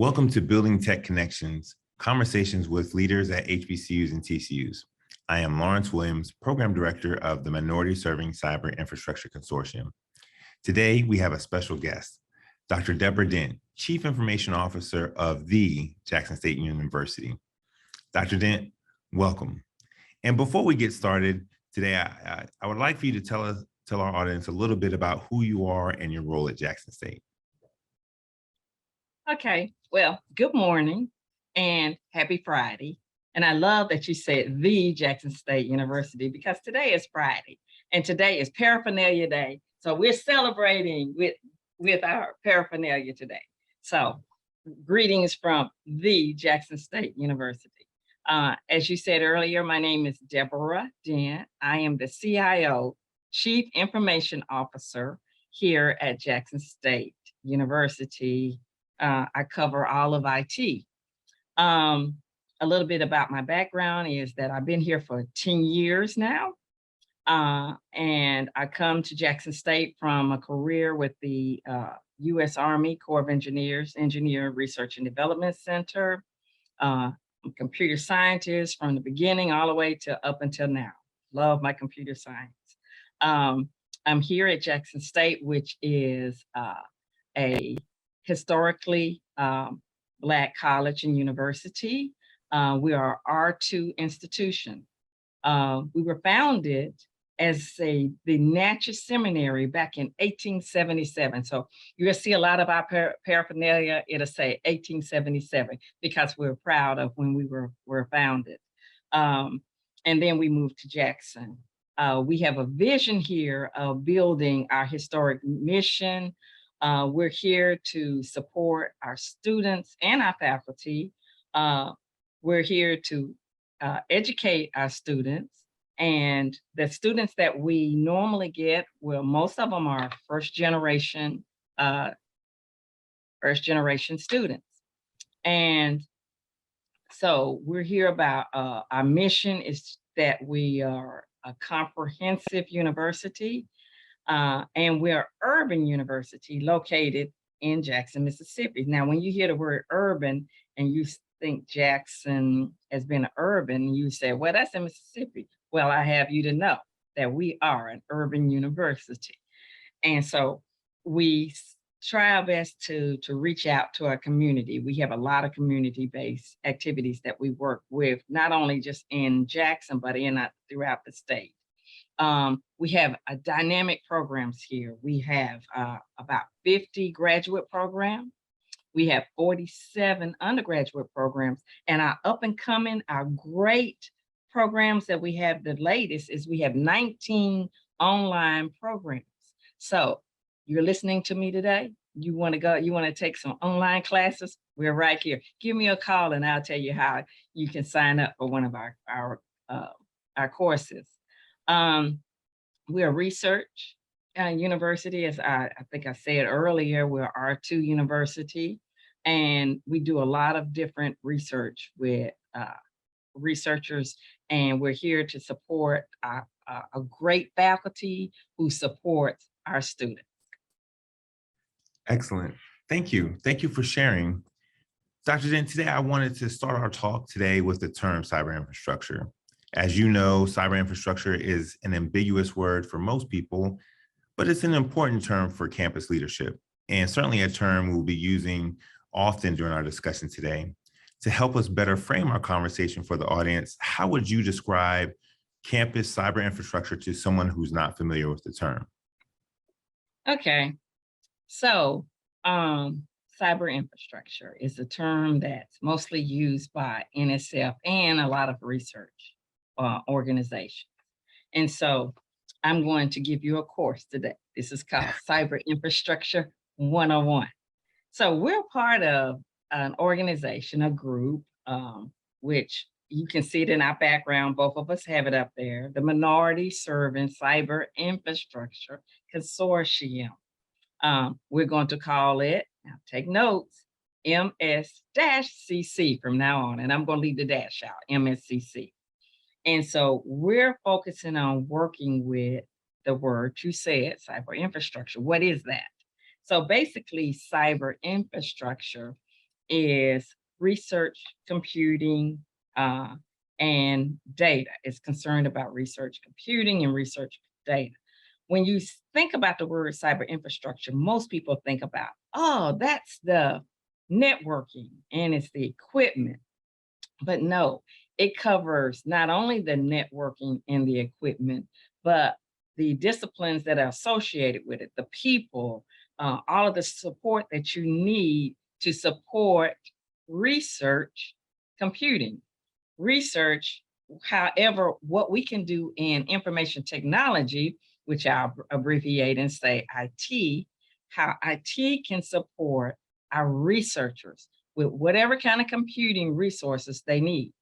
Welcome to Building Tech Connections, conversations with leaders at HBCUs and TCUs. I am Lawrence Williams, Program Director of the Minority Serving Cyber Infrastructure Consortium. Today, we have a special guest, Dr. Deborah Dent, Chief Information Officer of the Jackson State University. Dr. Dent, welcome. And before we get started today, I would like for you to tell our audience a little bit about who you are and your role at Jackson State. Okay, well, good morning and happy Friday. And I love that you said the Jackson State University because today is Friday and today is Paraphernalia Day. So we're celebrating with our paraphernalia today. So greetings from the Jackson State University. As you said earlier, my name is Deborah Dent. I am the CIO, Chief Information Officer here at Jackson State University. I cover all of IT. A little bit about my background is that I've been here for 10 years now. And I come to Jackson State from a career with the U.S. Army Corps of Engineers, Engineer Research and Development Center. I'm a computer scientist from the beginning all the way to up until now. Love my computer science. I'm here at Jackson State, which is a historically Black college and university. We are an R2 institution. We were founded as the Natchez Seminary back in 1877. So you'll see a lot of our paraphernalia, it'll say 1877 because we're proud of when we were founded. And then we moved to Jackson. We have a vision here of building our historic mission. We're here to support our students and our faculty. We're here to educate our students, and the students that we normally get, well, most of them are first generation students. And so we're here about our mission is that we are a comprehensive university. And we're an urban university located in Jackson, Mississippi. Now, when you hear the word urban and you think Jackson has been urban, you say, well, that's in Mississippi. Well, I have you to know that we are an urban university. And so we try our best to reach out to our community. We have a lot of community-based activities that we work with, not only just in Jackson, but throughout the state. We have dynamic programs here. We have about 50 graduate programs. We have 47 undergraduate programs, and our up and coming, our great programs that we have, the latest is we have 19 online programs. So you're listening to me today. You want to take some online classes? We're right here. Give me a call and I'll tell you how you can sign up for one of our courses. We're a research university, as I think I said earlier. We're R2 university, and we do a lot of different research with researchers, and we're here to support a great faculty who supports our students. Excellent. Thank you. Thank you for sharing. Dr. Dent, today I wanted to start our talk today with the term cyber infrastructure. As you know, cyber infrastructure is an ambiguous word for most people, but it's an important term for campus leadership, and certainly a term we'll be using often during our discussion today. To help us better frame our conversation for the audience, how would you describe campus cyber infrastructure to someone who's not familiar with the term? Okay, so cyber infrastructure is a term that's mostly used by NSF and a lot of research organizations. And so I'm going to give you a course today. This is called Cyber Infrastructure 101. So we're part of an organization, a group, which you can see it in our background. Both of us have it up there, the Minority Serving Cyber Infrastructure Consortium. We're going to call it, now take notes, MS-CC from now on, and I'm going to leave the dash out, MSCC. And so we're focusing on working with the word you said, cyber infrastructure. What is that? So basically, cyber infrastructure is research computing and data. It's concerned about research computing and research data. When you think about the word cyber infrastructure, most people think about, oh, that's the networking and it's the equipment. But no, it covers not only the networking and the equipment, but the disciplines that are associated with it, the people, all of the support that you need to support research computing. Research, however, what we can do in information technology, which I'll abbreviate and say IT, how IT can support our researchers with whatever kind of computing resources they need.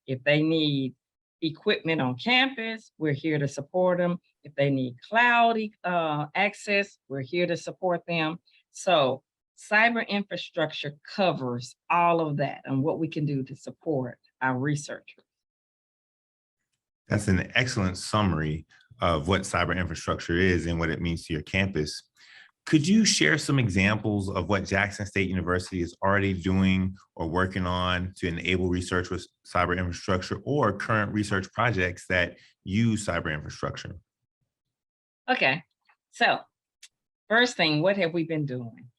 If they need equipment on campus, we're here to support them. If they need cloud access, we're here to support them. So cyber infrastructure covers all of that and what we can do to support our researchers. That's an excellent summary of what cyber infrastructure is and what it means to your campus. Could you share some examples of what Jackson State University is already doing or working on to enable research with cyber infrastructure, or current research projects that use cyber infrastructure? Okay, so first thing, what have we been doing?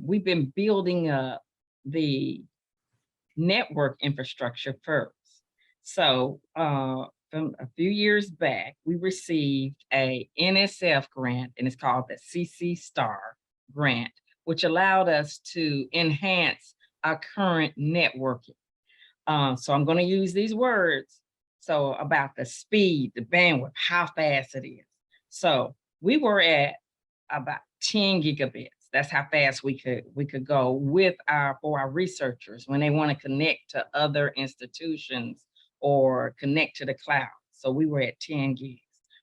We've been building up the network infrastructure first. So from a few years back, we received a NSF grant, and it's called the CC Star grant, which allowed us to enhance our current networking. So I'm going to use these words. So about the speed, the bandwidth, how fast it is. So we were at about 10 gigabits. That's how fast we could go with for our researchers when they want to connect to other institutions or connect to the cloud. So we were at 10 gigs.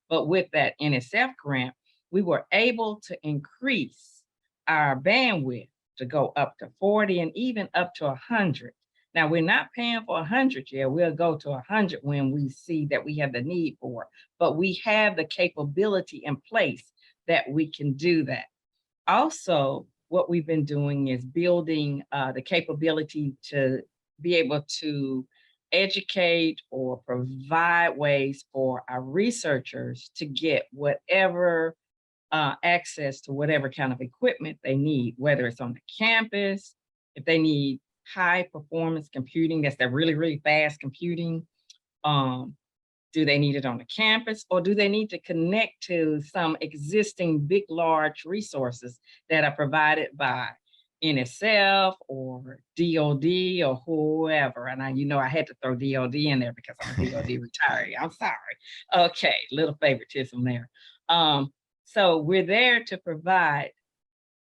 But with that NSF grant, we were able to increase our bandwidth to go up to 40 and even up to 100. Now, we're not paying for 100 yet. We'll go to 100 when we see that we have the need for it. But we have the capability in place that we can do that. Also, what we've been doing is building the capability to be able to educate or provide ways for our researchers to get whatever access to whatever kind of equipment they need, whether it's on the campus, if they need high performance computing, that's that really, really fast computing. Do they need it on the campus, or do they need to connect to some existing big, large resources that are provided by NSF or DOD or whoever? And I had to throw DOD in there because I'm a DOD retiree. I'm sorry. Okay, little favoritism there. So we're there to provide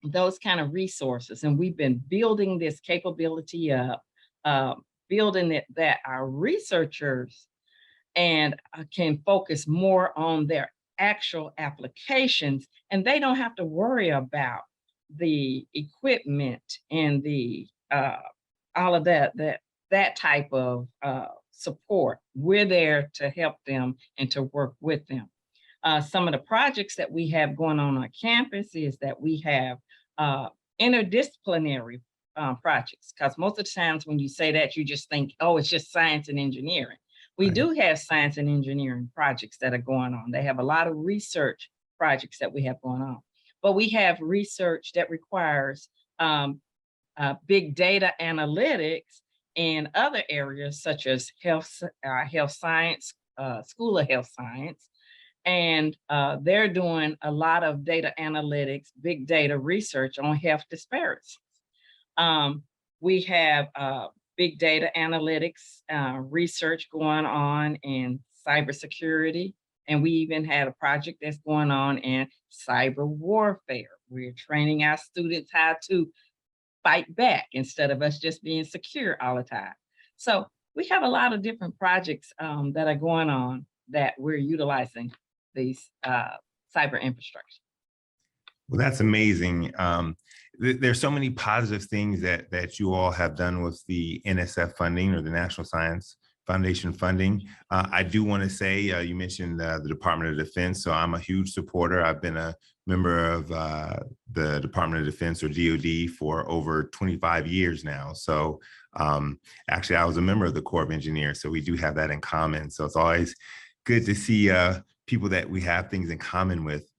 those kind of resources, and we've been building this capability up, building it that our researchers and can focus more on their actual applications, and they don't have to worry about the equipment and the all of that type of support. We're there to help them and to work with them. Some of the projects that we have going on campus is that we have interdisciplinary projects, because most of the times when you say that, you just think, oh, it's just science and engineering. We do have science and engineering projects that are going on. They have a lot of research projects that we have going on, but we have research that requires big data analytics in other areas such as health science, School of Health Science, and they're doing a lot of data analytics, big data research on health disparities. We have big data analytics research going on in cybersecurity. And we even had a project that's going on in cyber warfare. We're training our students how to fight back instead of us just being secure all the time. So we have a lot of different projects that are going on that we're utilizing these cyber infrastructure. Well, that's amazing. There's so many positive things that you all have done with the NSF funding, or the National Science Foundation funding. I do want to say, you mentioned the Department of Defense, so I'm a huge supporter. I've been a member of the Department of Defense, or DoD, for over 25 years now. So actually, I was a member of the Corps of Engineers, so we do have that in common. So it's always good to see people that we have things in common with.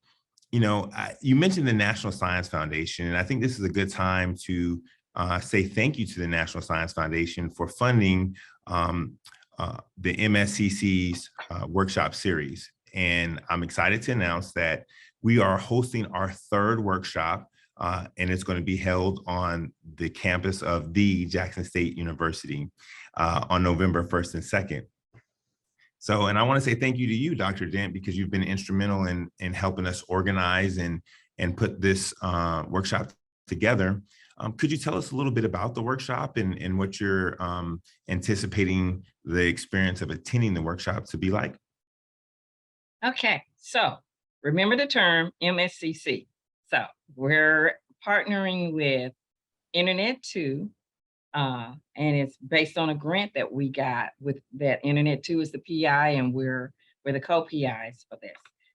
You mentioned the National Science Foundation, and I think this is a good time to say thank you to the National Science Foundation for funding the MSCC's workshop series. And I'm excited to announce that we are hosting our third workshop, and it's going to be held on the campus of the Jackson State University on November 1st and 2nd. So, and I want to say thank you to you, Dr. Dent, because you've been instrumental in helping us organize and put this workshop together. Could you tell us a little bit about the workshop and what you're anticipating the experience of attending the workshop to be like? Okay, so remember the term MSCC. So we're partnering with Internet2, and it's based on a grant that we got with that. Internet2 is the PI, and we're the co-PIs for this.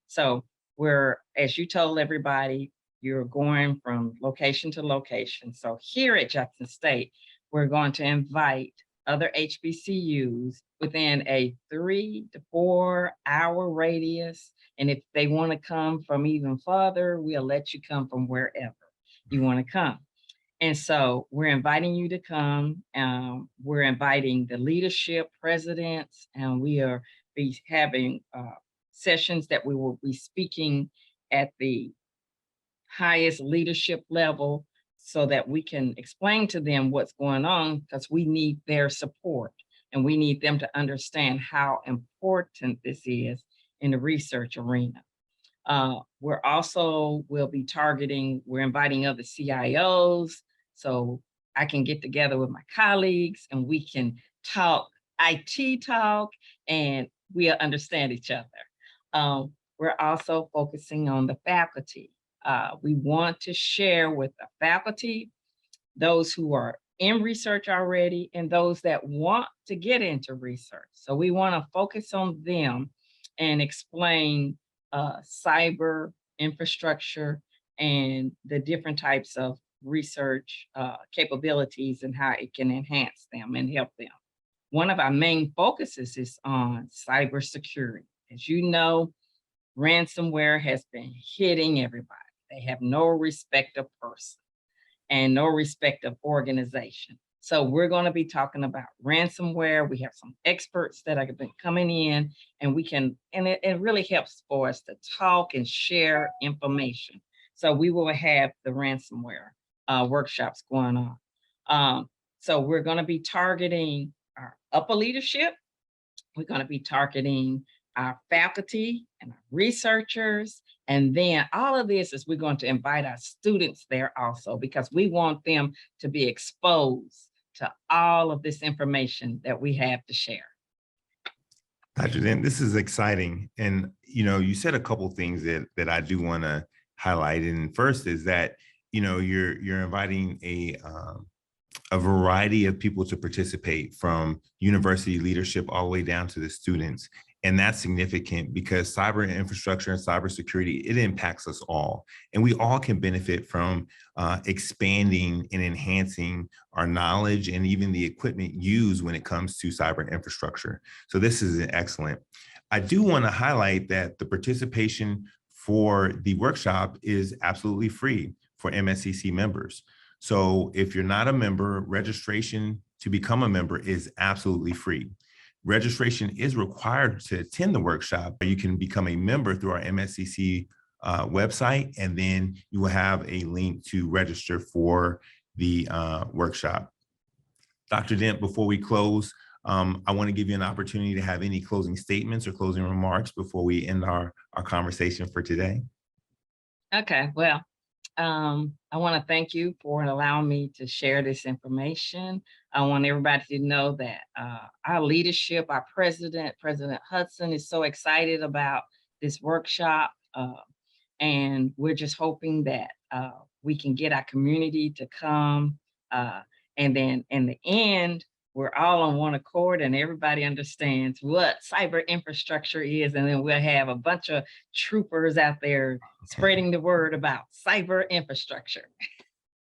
So we're, as you told everybody, you're going from location to location. So here at Jackson State, we're going to invite other HBCUs within a 3 to 4 hour radius. And if they want to come from even further, we'll let you come from wherever you want to come. And so we're inviting you to come. We're inviting the leadership, presidents, and we are be having sessions that we will be speaking at the highest leadership level so that we can explain to them what's going on, because we need their support and we need them to understand how important this is in the research arena. We're also, we'll be targeting, we're inviting other CIOs, so I can get together with my colleagues and we can talk IT talk and we'll understand each other. We're also focusing on the faculty. We want to share with the faculty, those who are in research already and those that want to get into research. So we want to focus on them and explain cyber infrastructure and the different types of research capabilities and how it can enhance them and help them. One of our main focuses is on cybersecurity. As you know, ransomware has been hitting everybody. They have no respect of person and no respect of organization. So we're going to be talking about ransomware. We have some experts that have been coming in and we can, and it really helps for us to talk and share information. So we will have the ransomware workshops going on. So we're going to be targeting our upper leadership. We're going to be targeting our faculty and our researchers. And then all of this is we're going to invite our students there also, because we want them to be exposed to all of this information that we have to share. Dr. Dent, this is exciting. And, you said a couple things that I do want to highlight. And first is that, you're inviting a variety of people to participate, from university leadership all the way down to the students. And that's significant because cyber infrastructure and cybersecurity, it impacts us all. And we all can benefit from expanding and enhancing our knowledge and even the equipment used when it comes to cyber infrastructure. So this is excellent. I do want to highlight that the participation for the workshop is absolutely free for MSCC members. So if you're not a member, registration to become a member is absolutely free. Registration is required to attend the workshop. You can become a member through our MSCC website, and then you will have a link to register for the workshop. Dr. Dent, before we close, I want to give you an opportunity to have any closing statements or closing remarks before we end our conversation for today. Okay, well, I want to thank you for allowing me to share this information. I want everybody to know that our leadership, our president, President Hudson, is so excited about this workshop. And we're just hoping that we can get our community to come. And then in the end, we're all on one accord and everybody understands what cyber infrastructure is. And then we'll have a bunch of troopers out there spreading the word about cyber infrastructure.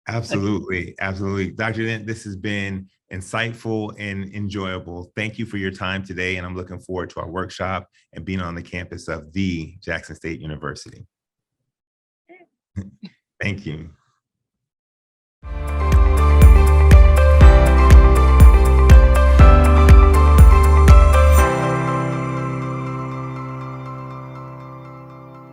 Absolutely. Absolutely. Dr. Dent, this has been insightful and enjoyable. Thank you for your time today. And I'm looking forward to our workshop and being on the campus of the Jackson State University. Thank you.